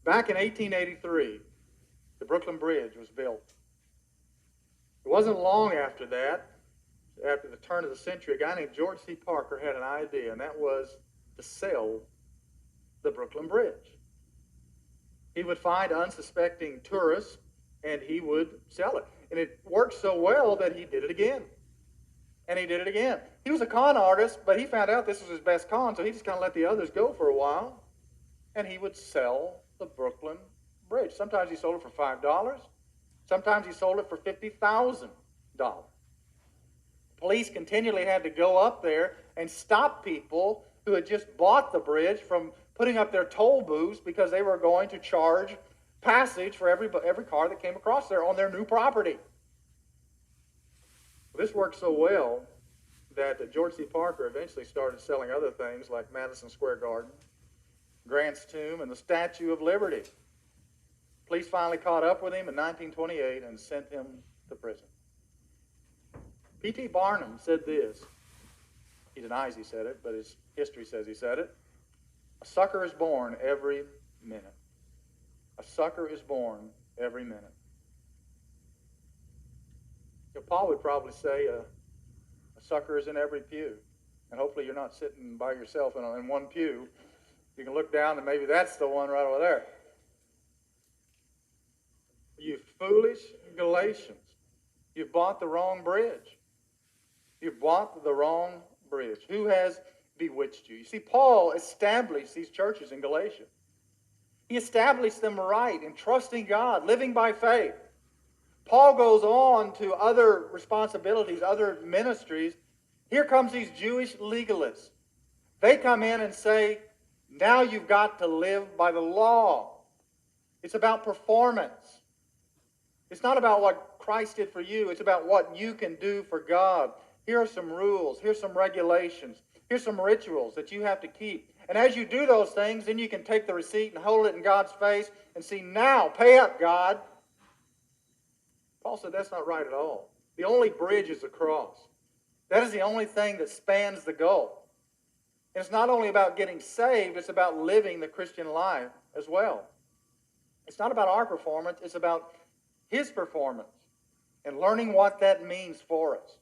Back in 1883, the Brooklyn Bridge was built. It wasn't long after that, after the turn of the century, a guy named George C. Parker had an idea, and that was to sell the Brooklyn Bridge. He would find unsuspecting tourists, and he would sell it. And it worked so well that he did it again. And he did it again. He was a con artist, but he found out this was his best con, so he just kind of let the others go for a while. And he would sell the Brooklyn Bridge. Sometimes he sold it for $5. Sometimes he sold it for $50,000. Police continually had to go up there and stop people who had just bought the bridge from putting up their toll booths because they were going to charge passage for every car that came across there on their new property. This worked so well that George C. Parker eventually started selling other things like Madison Square Garden, Grant's Tomb, and the Statue of Liberty. Police finally caught up with him in 1928 and sent him to prison. P.T. Barnum said this. He denies he said it, but his history says he said it. A sucker is born every minute. A sucker is born every minute. You know, Paul would probably say a sucker is in every pew. And hopefully you're not sitting by yourself in one pew. You can look down and maybe that's the one right over there. You foolish Galatians. You've bought the wrong bridge. You've bought the wrong bridge. Who has bewitched you? You see, Paul established these churches in Galatia. He established them right in trusting God, living by faith. Paul goes on to other responsibilities, other ministries. Here comes these Jewish legalists. They come in and say, now you've got to live by the law. It's about performance. It's not about what Christ did for you. It's about what you can do for God. Here are some rules. Here's some regulations. Here's some rituals that you have to keep. And as you do those things, then you can take the receipt and hold it in God's face and see, now, pay up, God. Paul said that's not right at all. The only bridge is the cross. That is the only thing that spans the gulf. And it's not only about getting saved, it's about living the Christian life as well. It's not about our performance, it's about His performance and learning what that means for us.